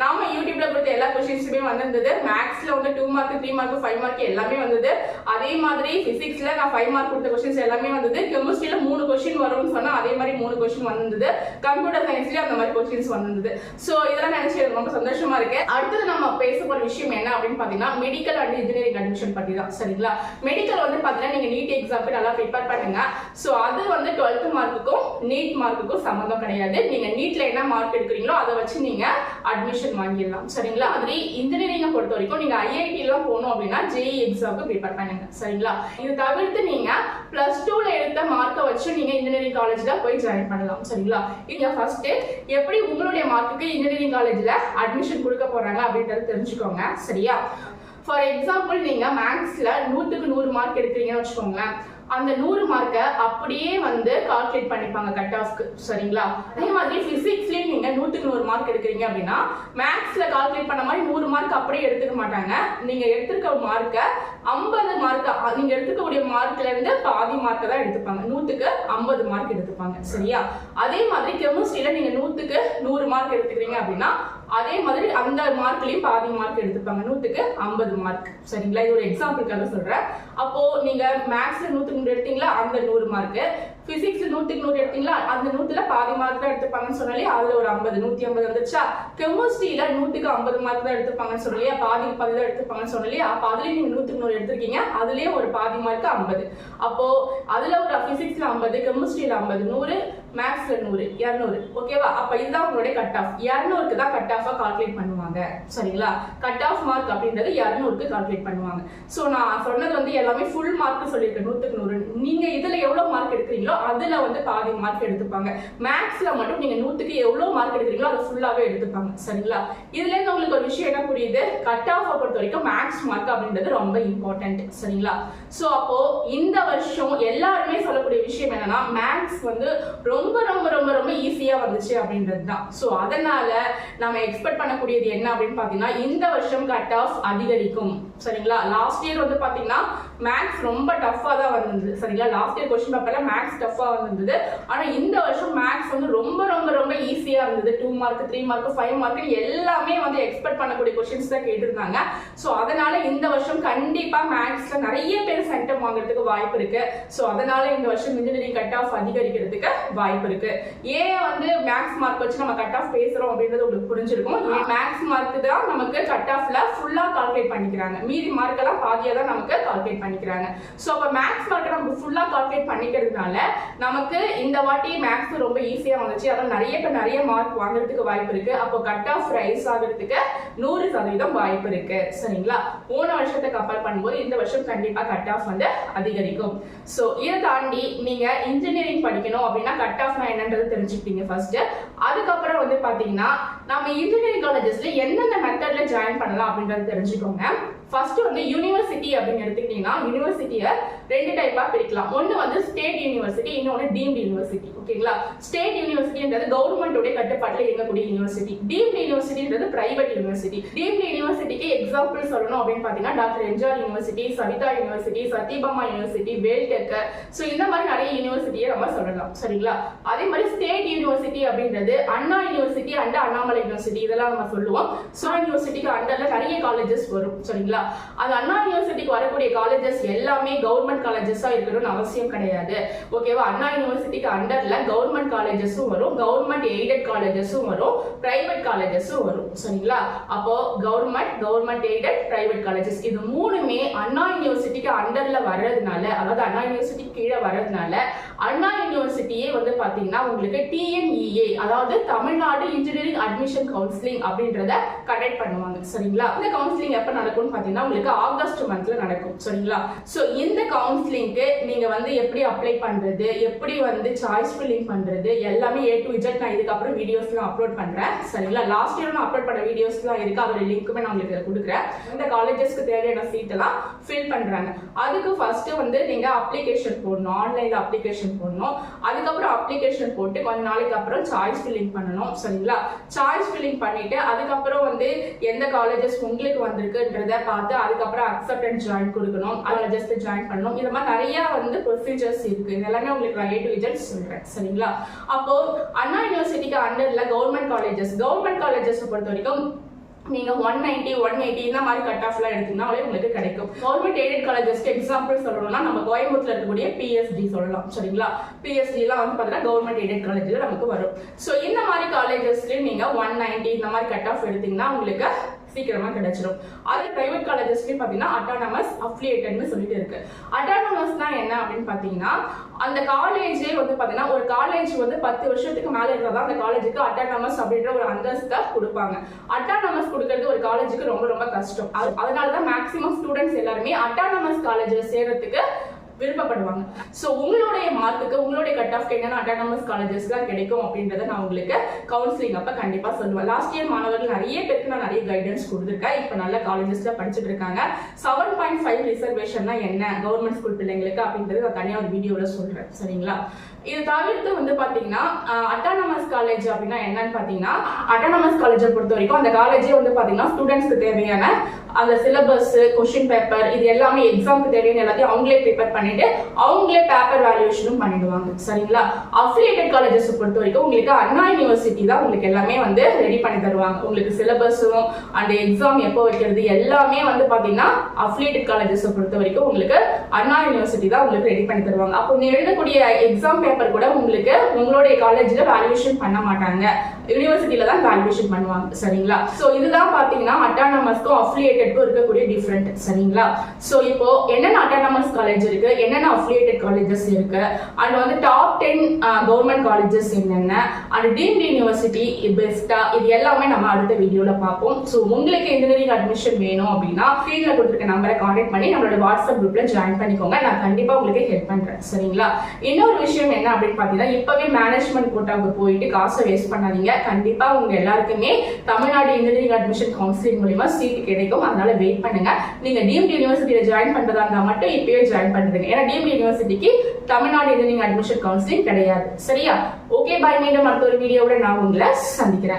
நாம யூடியூப்ல கொடுத்த எல்லா கொஸ்டின்ஸுமே வந்திருந்தது. மேக்ஸ்ல வந்து 2 மார்க் 3 மார்க் 5 மார்க் எல்லாமே வந்தது. அதே மாதிரி பிசிக்ஸ்ல நான் 5 மார்க் கொடுத்த கொஸ்டின்ஸ் எல்லாமே வந்தது. கெமிஸ்ட்ரியில 3 கொஸ்டின் வரும்னு சொன்னா அதே மாதிரி 3 கொஸ்டின் வந்திருந்தது. கம்ப்யூட்டர் சயின்ஸ்லயும் அந்த மாதிரி கொஸ்டின்ஸ் வந்திருந்தது. சோ இதெல்லாம் நினைச்சு ரொம்ப சந்தோஷமா இருக்கு. அடுத்தது நம்ம பேச போற விஷயம் என்ன அப்படின்னு பாத்தீங்கன்னா மெடிக்கல் அண்ட் இன்ஜினியரிங் அட்மிஷன் பத்தி தான். சரிங்களா? மெடிக்கல் வந்து பாத்தீங்கன்னா நீங்க நீட் எக்ஸாம்க்கு நல்லா ப்ரிப்பேர் பண்ணுங்க. சோ அது வந்து 12th மார்க்குக்கும் நீட் மார்க்குக்கும் சம்பந்தம் கிடையாது. நீங்க நீட்ல என்ன மார்க் எடுக்கிறீங்களோ அதை வச்சு நீங்க அட்மிஷன் வாங்கிடலாம். சரிங்களா? அதே இன்ஜினியரிங் பொறுத்த வரைக்கும் நீங்க ஐஐடி எல்லாம் போகணும் அப்படின்னா ஜேஇ எக்ஸாம்க்கு ப்ரிப்பேர் பண்ணுங்க. சரிங்களா? இது தவிர்த்து நீங்க +2ல எடுத்த மார்க்கை வச்சு நீங்க இன்ஜினியரிங் காலேஜ்ல போய் ஜாயின் பண்ணலாம். சரிங்களா? இங்க ஃபர்ஸ்ட் எப்படி உங்களுடைய மார்க்குக்கு இன்ஜினியரிங் காலேஜ்ல அட்மிஷன் கொடுக்க போறாங்க அப்படின்றத தெரிஞ்சுக்கோங்க. சரியா? ஃபார் எக்ஸாம்பிள் நீங்க மேக்ஸ்ல 100க்கு 100 மார்க் எடுக்கிறீங்கன்னு வச்சுக்கோங்களேன். அந்த 100 மார்க்கை அப்படியே வந்து கால்குலேட் பண்ணிப்பாங்க கட் ஆஃப்க்கு. சரிங்களா? அதே மாதிரி பிசிக்ஸ்லயும் நீங்க 100க்கு 100 மார்க் எடுக்கிறீங்க அப்படின்னா மேக்ஸ்ல கால்குலேட் பண்ண மாதிரி 100 மார்க் அப்படியே எடுத்துக்க மாட்டாங்க. நீங்க எடுத்துக்க மார்க்கை 50 மார்க், நீங்க எடுத்துக்கக்கூடிய மார்க்ல இருந்து பாதி மார்க் தான் எடுத்துப்பாங்க. 100க்கு 50 மார்க் எடுத்துப்பாங்க. சரியா? அதே மாதிரி கெமிஸ்ட்ரியில நீங்க 100க்கு 100 மார்க் எடுத்துக்கிறீங்க அப்படின்னா அதே மாதிரி அந்த மார்க்லயும் பாதி மார்க் எடுத்துப்பாங்க. 100க்கு 50 மார்க். சரிங்களா? இது ஒரு எக்ஸாம்பிளுக்காக சொல்றேன். அப்போ நீங்க மேக்ஸ்ல 100க்கு 100 எடுத்தீங்களா, அந்த 100 மார்க். பிசிக்ஸ்ல 100க்கு 100 எடுத்தீங்களா, அந்த 100ல பாதி மார்க் தான் எடுத்துப்பாங்கன்னு சொன்னாலே அதுல ஒரு 50 150 வந்துச்சா. கெமிஸ்ட்ரியில 100க்கு 50 மார்க் தான் எடுத்துப்பாங்கன்னு சொல்லலையா, பாதி தான் எடுத்துப்பாங்கன்னு சொல்லலையா. அப்ப அதுலயும் நீங்க 100க்கு 100 எடுத்திருக்கீங்க, அதுலயே ஒரு பாதி மார்க் 50. அப்போ அதுல ஒரு பிசிக்ஸ்ல 50, கெமிஸ்ட்ரியில 50, 100, மேக்ஸ்ல 100, 200. ஓகேவா? அப்ப இதுதான் உங்களுடைய கட் ஆஃப். 200க்கு தான் கட் ஆஃபா கால்குலேட் பண்ணுவாங்க. சரிங்களா? கட் ஆஃப் மார்க் அப்படின்றது 200க்கு கால்குலேட் பண்ணுவாங்க. சோ நான் சொன்னது வந்து எல்லாமே ஃபுல் மார்க் சொல்லிருக்கேன். 100க்கு 100. நீங்க இதுல எவ்வளவு மார்க் எடுக்கிறீங்களோ அதுல வந்து பாதி மார்க் எடுத்துப்பாங்க. மேக்ஸ்ல மட்டும் நீங்க 100க்கு எவ்வளவு மார்க் எடுக்கிறீங்களோ அதை ஃபுல்லாவே எடுத்துப்பாங்க. சரிங்களா? இதுல இருந்து உங்களுக்கு ஒரு விஷயம் என்ன புரியுது? கட் ஆஃப் பொறுத்த வரைக்கும் மேக்ஸ் மார்க் அப்படின்றது ரொம்ப இம்பார்ட்டன்ட். சரிங்களா? சோ அப்போ இந்த வருஷம் எல்லாருமே சொல்லக்கூடிய விஷயம் என்னன்னா மேக்ஸ் வந்து ரொம்ப ரொம்ப ரொம்ப ரொம்ப ஈஸியா வந்துச்சு அப்படின்றது தான். சோ அதனால நம்ம எக்ஸ்பெக்ட் பண்ணக்கூடியது என்ன அப்படின்னு பாத்தீங்கன்னா இந்த வருஷம் கட் ஆஃப் அதிகரிக்கும். சரிங்களா? லாஸ்ட் இயர் வந்து பாத்தீங்கன்னா மேக்ஸ் ரொம்ப டஃபா தான் வந்தது. சரிங்களா? லாஸ்ட் இயர் क्वेश्चन பேப்பர்ல மேக்ஸ் டஃபா வந்தது. ஆனா இந்த வருஷம் மேக்ஸ் வந்து ரொம்ப ரொம்ப ரொம்ப ஈஸியா இருந்தது. 2 மார்க் 3 மார்க் 5 மார்க் எல்லாமே வந்து எக்ஸ்பெக்ட் பண்ணக்கூடிய क्वेश्चंस தான் கேட்டிருந்தாங்க. சோ அதனால இந்த வருஷம் கண்டிப்பா மேக்ஸ்ல நிறைய பேர் சென்டம் வாங்குறதுக்கு வாய்ப்பு இருக்கு. சோ அதனால இந்த வருஷம் இன்ஜினியரிங் கட் ஆஃப் அதிகரிக்கிறதுக்கு வாய்ப்பு இருக்கு. ஏன் வந்து மேக்ஸ் மார்க் வச்சு நம்ம கட் ஆஃப் பேசுறோம் அப்படின்றது உங்களுக்கு புரிஞ்சிருக்கும். மேக்ஸ் மார்க் தான் நமக்கு கட் ஆஃப்ல ஃபுல்லா கால்குலேட் பண்ணிக்கிறாங்க. மீதி மார்க் எல்லாம் பாதியா தான் நமக்கு கால்குலேட் பண்ணிக்கிறாங்க. சோ அப்ப மேக்ஸ் மார்க் நமக்கு ஃபுல்லா கால்குலேட் பண்ணிக்கிறதுனால நமக்கு இந்த வாட்டி மேக்ஸ் ரொம்ப ஈஸியா வந்துச்சு. அதனால நிறைய பேர் நிறைய மார்க் வாங்குறதுக்கு வாய்ப்பு இருக்கு. அப்போ கட் ஆஃப் ரைஸ் ஆகிறதுக்கு 100% வாய்ப்பு இருக்கு. சரிங்களா? போன வருஷத்தை கம்பேர் பண்ணும்போது இந்த வருஷம் கண்டிப்பா கட் ஆஃப் வந்து அதிகரிக்கும். சோ இதை தாண்டி நீங்க இன்ஜினியரிங் படிக்கணும் அப்படின்னா கட் ஆஃப் என்னன்றது தெரிஞ்சுக்கிட்டீங்க ஃபர்ஸ்ட். அதுக்கப்புறம் வந்து பாத்தீங்கன்னா நம்ம இன்ஜினியரிங் காலேஜஸ்ல எந்தெந்த மெத்தட்ல ஜாயின் பண்ணலாம் அப்படின்றது தெரிஞ்சுக்கோங்க. ஃபர்ஸ்ட் வந்து யூனிவர்சிட்டி அப்படின்னு எடுத்துக்கிட்டீங்கன்னா யூனிவர்சிட்டியை 2 டைப்பா பிரிக்கலாம். ஒன்னு வந்து ஸ்டேட் யூனிவர்சிட்டி, இன்னொன்னு டீம்டு யூனிவர்சிட்டி. ஓகேங்களா? ஸ்டேட் யூனிவர்சிட்டின்றது கவர்மெண்டோட கட்டுப்பாட்டுல இயங்கக்கூடிய யூனிவர்சிட்டி. டீம்டு யூனிவர்சிட்டின்றது பிரைவேட் யூனிவர்சிட்டி. டீம்டு யூனிவர்சிட்டிக்கு எக்ஸாம்பிள் சொல்லணும் அப்படின்னு பாத்தீங்கன்னா doctor MGR university, Savitha university, Sathyabama university, Veltech. So இந்த மாதிரி நிறைய யூனிவர்சிட்டியை நம்ம சொல்லலாம். சரிங்களா? அதே மாதிரி ஸ்டேட் யூனிவர்சிட்டி அப்படின்றது அண்ணா யூனிவர்சிட்டி அண்ட் அண்ணாமலை யூனிவர்சிட்டி இதெல்லாம் நம்ம சொல்லுவோம். சோ யூனிவர்சிட்டிக்கு அண்டர்ல நிறைய காலேஜஸ் வரும். சரிங்களா? அது அண்ணா யூனிவர்சிட்டிக்கு வரக்கூடிய காலேஜஸ் எல்லாமே கவர்மெண்ட் காலேஜஸா இருக்கணும்னு அவசியம் கிடையாது. ஓகேவா? அண்ணா யூனிவர்சிட்டிக்கு அண்டர்ல கவர்மெண்ட் காலேஜஸும் வரும், கவர்மெண்ட் எய்டட் காலேஜஸும் வரும், பிரைவேட் காலேஜஸும் வரும். சரிங்களா? அப்போ கவர்மெண்ட் எய்டட் பிரைவேட் காலேஜஸ் இது மூணுமே அண்ணா யூனிவர்சிட்டிக்கு அண்டர்ல வர்றதுனால, அதாவது அண்ணா யூனிவர்சிட்டி கீழே வர்றதுனால அண்ணா யூனிவர்சிட்டியே வந்து பாத்தீங்கன்னா உங்களுக்கு TNEA அதாவது தமிழ்நாடு இன்ஜினியரிங் அட்மிஷன் கவுன்சிலிங் அப்படின்றத கண்டக்ட் பண்ணுவாங்க. சரிங்களா? இந்த கவுன்சிலிங் எப்ப நடக்கும்னு பாத்தீங்கன்னா உங்களுக்கு ஆகஸ்ட் மந்த்ல நடக்கும். சரிங்களா? சோ இந்த கவுன்சிலிங்க்கு நீங்க வந்து எப்படி அப்ளை பண்றது, எப்படி வந்து சாய்ஸ் ஃபில்லிங் பண்றது எல்லாமே A to Z நான் இதுக்கப்புறம் வீடியோஸ்லாம் அப்லோட் பண்றேன். சரிங்களா? லாஸ்ட் இயர் நான் அப்லோட் பண்ண வீடியோஸ்லாம் இருக்கு. அதோட லிங்க்குமே நான் உங்களுக்கு கொடுக்குறேன். இந்த காலேஜஸ்க்கு தேவையான சீட் எல்லாம் ஃபில் பண்றாங்க. அதுக்கு ஃபர்ஸ்ட் வந்து நீங்க அப்ளிகேஷன் போடணும், ஆன்லைன்ல அப்ளிகேஷன் போடணும். அதுக்கப்புறம் அப்ளிகேஷன் போட்டு கொஞ்ச நாளைக்கு அப்புறம் சாய்ஸ் ஃபில்லிங் பண்ணணும். சரிங்களா? சாய்ஸ் ஃபில்லிங் பண்ணிட்டு அதுக்கப்புறம் வந்து எந்த காலேஜஸ் உங்களுக்கு வந்திருக்குன்றத பார்த்து அதுக்கப்புறம் அக்செப்ட் அண்ட் ஜாயின் கொடுக்கணும். அதில் ஜஸ்ட் ஜாயின் பண்ணணும். இது மாதிரி நிறைய வந்து ப்ரொசீஜர்ஸ் இருக்கு. இது எல்லாமே உங்களுக்கு நான் A to Z சொல்றேன். சரிங்களா? அப்போ அண்ணா யூனிவர்சிட்டிக்கு அண்டர்ல கவர்மெண்ட் காலேஜஸ் பொறுத்த வரைக்கும் நீங்க 190 180 இந்த மாதிரி கட் ஆஃப்லாம் எடுத்தீங்கன்னாலே உங்களுக்கு கிடைக்கும். கவர்மெண்ட் எய்டட் காலேஜஸ்க்கு எக்ஸாம்பிள் சொல்லணும்னா நம்ம கோயம்புத்தூர்ல இருக்கக்கூடிய பிஎஸ்டி சொல்லலாம். சரிங்களா, பிஎஸ்டி எல்லாம் வந்து பாத்தீங்கன்னா கவர்மெண்ட் எய்டட் காலேஜ்ல நமக்கு வரும். சோ இந்த மாதிரி காலேஜஸ்ல நீங்க 190 இந்த மாதிரி கட் ஆஃப் எடுத்தீங்கன்னா உங்களுக்கு சீக்கிரமா கிடைச்சிடும். அது பிரைவேட் காலேஜஸ்லயும் பாத்தீங்கன்னா அட்டானமஸ் அஃபிலியேட்டட்னு சொல்லிட்டு இருக்கு. அட்டானமஸ்னா என்ன அப்படின்னு பாத்தீங்கன்னா அந்த காலேஜே வந்து பாத்தீங்கன்னா ஒரு காலேஜ் வந்து 10 வருஷத்துக்கு மேல இருக்கிறதா அந்த காலேஜுக்கு அட்டானமஸ் அப்படின்ற ஒரு அந்தஸ்தை கொடுப்பாங்க. அட்டானமஸ் கொடுக்கறது ஒரு காலேஜுக்கு ரொம்ப ரொம்ப கஷ்டம். அதனாலதான் மேக்சிமம் ஸ்டூடெண்ட்ஸ் எல்லாருமே அட்டானமஸ் காலேஜ்ல சேர்றதுக்கு விருப்பப்படுவாங்க. சோ உங்களுடைய மார்க்குக்கு உங்களுடைய கட் ஆஃப் என்னென்ன அட்டானமஸ் காலேஜஸ் தான் கிடைக்கும் அப்படின்றத நான் உங்களுக்கு கவுன்சிலிங் அப்ப கண்டிப்பா சொல்லுவேன். லாஸ்ட் இயர் மாணவர்கள் நிறைய பேருக்கு நான் நிறைய கைடன்ஸ் கொடுத்துருக்கேன். இப்ப நல்ல காலேஜஸ்ல படிச்சுட்டு இருக்காங்க. 7.5 ரிசர்வேஷன்னா என்ன கவர்மெண்ட் ஸ்கூல் பிள்ளைங்களுக்கு அப்படின்றது நான் தனியா ஒரு வீடியோல சொல்றேன். சரிங்களா, இது தவிர்த்து வந்து பாத்தீங்கன்னா அட்டானமஸ் காலேஜ் அப்படின்னா என்னன்னு பாத்தீங்கன்னா அட்டானமஸ் காலேஜை பொறுத்த வரைக்கும் அந்த காலேஜே வந்து பாத்தீங்கன்னா ஸ்டூடெண்ட்ஸ்க்கு தேவையான அந்த சிலபஸ் கொஸ்டின் பேப்பர் இது எல்லாமே எக்ஸாம்க்கு தேவையான எல்லாத்தையும் அவங்களே ப்ரிப்பேர் பண்ணிட்டு அவங்களே பேப்பர் வேல்யூஷனும் பண்ணிடுவாங்க. சரிங்களா, அஃபிலியேட்டட் காலேஜஸ் பொறுத்த வரைக்கும் உங்களுக்கு அண்ணா யூனிவர்சிட்டி தான் உங்களுக்கு எல்லாமே வந்து ரெடி பண்ணி தருவாங்க. உங்களுக்கு சிலபஸும் அந்த எக்ஸாம் எப்போ வைக்கிறது எல்லாமே வந்து பாத்தீங்கன்னா அஃபிலியேட்டட் காலேஜஸ் பொறுத்த வரைக்கும் உங்களுக்கு அண்ணா யூனிவர்சிட்டி தான் உங்களுக்கு ரெடி பண்ணி தருவாங்க. அப்போ நீங்க எழுதக்கூடிய எக்ஸாம் பேப்பர் கூட உங்களுக்கு உங்களுடைய காலேஜ்ல வேல்யூஷன் பண்ண மாட்டாங்க, யூனிவர்சிட்டியில தான் வேல்யூஷன் பண்ணுவாங்க. சரிங்களா, சோ இதுதான் பாத்தீங்கன்னா அட்டானமஸ்க்கும் அஃபிலியேட்டட்க்கும் இருக்கக்கூடிய டிஃபரெண்ட். சரிங்களா, சோ இப்போ என்னென்ன அட்டானமஸ் காலேஜ் இருக்கு, என்னென்ன அஃபிலியேட்டட் காலேஜஸ் இருக்கு, அண்ட் வந்து டாப் 10 கவர்மெண்ட் காலேஜஸ் என்னென்ன, அண்ட் டீம்டு யூனிவர்சிட்டி பெஸ்டா, இது எல்லாமே நம்ம அடுத்த வீடியோல பார்ப்போம். சோ உங்களுக்கு இன்ஜினியரிங் அட்மிஷன் வேணும் அப்படின்னா ஸ்கிரீன்ல கொடுத்திருக்க நம்பரை கான்டாக்ட் பண்ணி நம்மளோட வாட்ஸ்அப் குரூப்ல ஜாயின் பண்ணிக்கோங்க. நான் கண்டிப்பா உங்களுக்கு ஹெல்ப் பண்றேன். சரிங்களா, இன்னொரு விஷயம் என்ன அப்படின்னு பாத்தீங்கன்னா இப்பவே மேனேஜ்மெண்ட் கோட்டாவுக்கு போயிட்டு காசை வேஸ்ட் பண்ணாதீங்க. கண்டிப்பா உங்க எல்லாருக்குமே தமிழ்நாடு இன்ஜினியரிங் அட்மிஷன் கவுன்சிலிங் மூலமா சீட் கிடைக்கும். அதனால வெயிட் பண்ணுங்க. நீங்க டீம்டு யூனிவர்சிட்டியில ஜாயின் பண்றதா இருந்தா மட்டும் இப்பவே ஜாயின் பண்ணுங்க. ஏன்னா டீம்டு யூனிவர்சிட்டிக்கு தமிழ்நாடு இன்ஜினியரிங் அட்மிஷன் கவுன்சிலிங் கிடையாது. சரியா, ஓகே, பாய். மீண்டும் அடுத்த ஒரு வீடியோவோட நான் உங்களை சந்திக்கிறேன்.